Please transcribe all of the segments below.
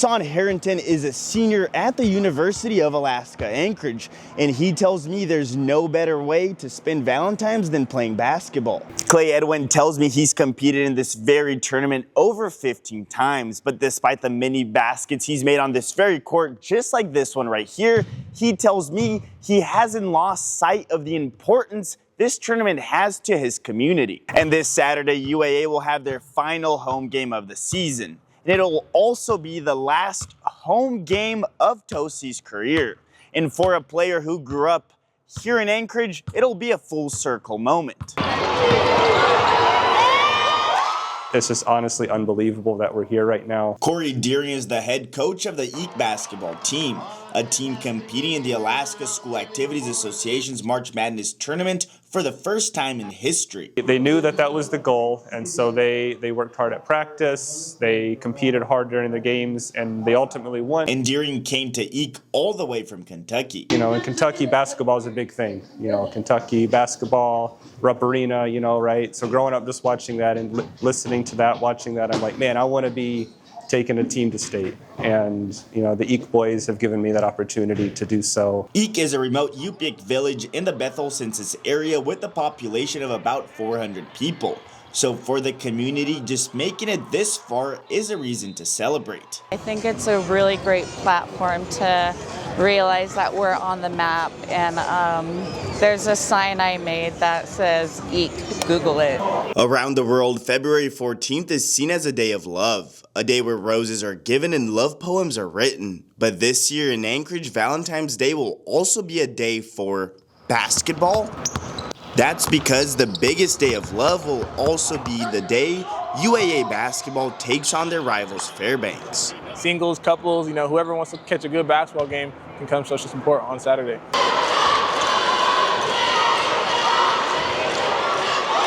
Son Harrington is a senior at the University of Alaska, Anchorage, and he tells me there's no better way to spend Valentine's than playing basketball. Clay Edwin tells me he's competed in this very tournament over 15 times, but despite the many baskets he's made on this very court, just like this one right here, he tells me he hasn't lost sight of the importance this tournament has to his community. And this Saturday, UAA will have their final home game of the season. And it'll also be the last home game of Tosi's career. And for a player who grew up here in Anchorage, it'll be a full circle moment. It's just honestly unbelievable that we're here right now. Corey Deering is the head coach of the EEC basketball team, a team competing in the Alaska School Activities Association's March Madness tournament for the first time in history. They knew that that was the goal, and so they worked hard at practice, they competed hard during the games, and they ultimately won. And Deering came to EEC all the way from Kentucky. You know, in Kentucky, basketball is a big thing. You know, Kentucky basketball, Rupp Arena, you know, right? So growing up just watching that and listening to that, watching that, I'm like, man, I want to be taking a team to state. And, you know, the EEC boys have given me that opportunity to do so. EEC is a remote Yupik village in the Bethel census area with a population of about 400 people. So for the community, just making it this far is a reason to celebrate. I think it's a really great platform to realize that we're on the map, and there's a sign I made that says EEC, Google it. Around the world, February 14th is seen as a day of love, a day where roses are given and love poems are written. But this year in Anchorage, Valentine's Day will also be a day for basketball. That's because the biggest day of love will also be the day UAA basketball takes on their rivals Fairbanks. Singles, couples, you know, whoever wants to catch a good basketball game can come show support on Saturday.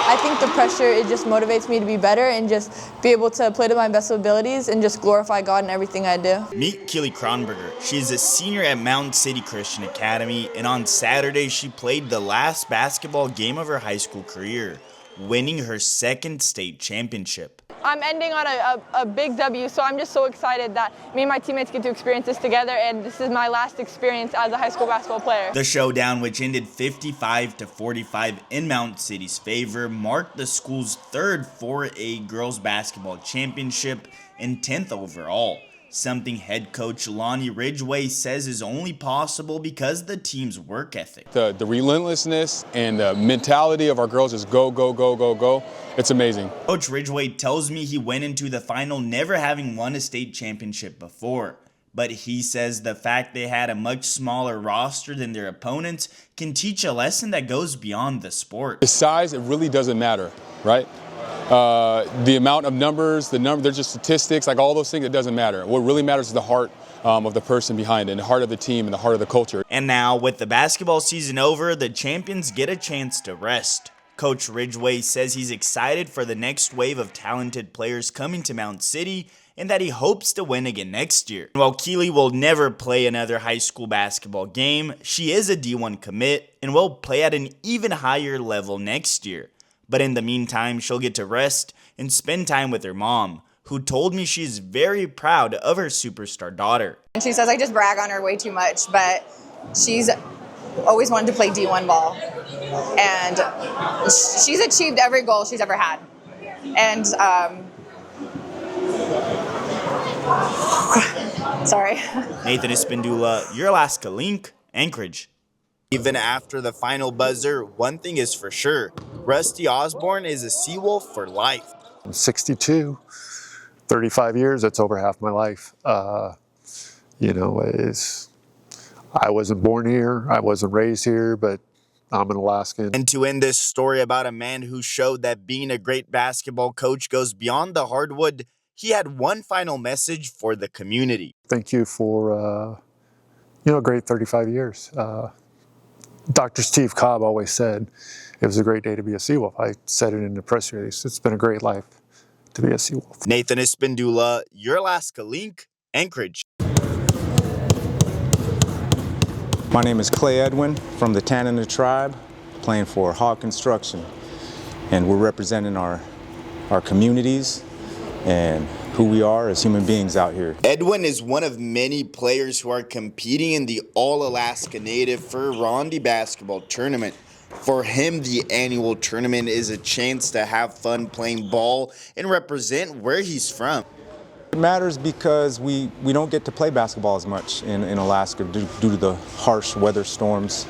I think the pressure, it just motivates me to be better and just be able to play to my best abilities and just glorify God in everything I do. Meet Keely Kronberger. She's a senior at Mountain City Christian Academy, and on Saturday she played the last basketball game of her high school career, winning her second state championship. I'm ending on a big W, so I'm just so excited that me and my teammates get to experience this together, and this is my last experience as a high school basketball player. The showdown, which ended 55-45 in Mountain City's favor, marked the school's third 4A girls basketball championship and 10th overall. Something head coach Lonnie Ridgway says is only possible because of the team's work ethic. The relentlessness and the mentality of our girls is go, go, go, go, go. It's amazing. Coach Ridgway tells me he went into the final never having won a state championship before. But he says the fact they had a much smaller roster than their opponents can teach a lesson that goes beyond the sport. The size, it really doesn't matter, right? The amount of numbers, they're just statistics, like all those things, it doesn't matter. What really matters is the heart of the person behind it, and the heart of the team, and the heart of the culture. And now, with the basketball season over, the champions get a chance to rest. Coach Ridgway says he's excited for the next wave of talented players coming to Mount City, and that he hopes to win again next year. While Keely will never play another high school basketball game, she is a D1 commit and will play at an even higher level next year. But in the meantime, she'll get to rest and spend time with her mom, who told me she's very proud of her superstar daughter. And she says I just brag on her way too much, but she's always wanted to play D1 ball. And she's achieved every goal she's ever had. And, sorry. Nathan Espindula, your Alaska Link, Anchorage. Even after the final buzzer, one thing is for sure. Rusty Osborne is a Seawolf for life. I'm 62, 35 years, that's over half my life. You know, I wasn't born here, I wasn't raised here, but I'm an Alaskan. And to end this story about a man who showed that being a great basketball coach goes beyond the hardwood, he had one final message for the community. Thank you for, a great 35 years. Dr. Steve Cobb always said it was a great day to be a Seawolf. I said it in the press release. It's been a great life to be a Seawolf. Nathan Espindula, your Alaska Link, Anchorage. My name is Clay Edwin from the Tanana tribe, playing for Hog Construction. And we're representing our communities and who we are as human beings out here. Edwin is one of many players who are competing in the All-Alaska Native for Rondi basketball tournament. For him, the annual tournament is a chance to have fun playing ball and represent where he's from. It matters because we don't get to play basketball as much in Alaska due to the harsh weather storms.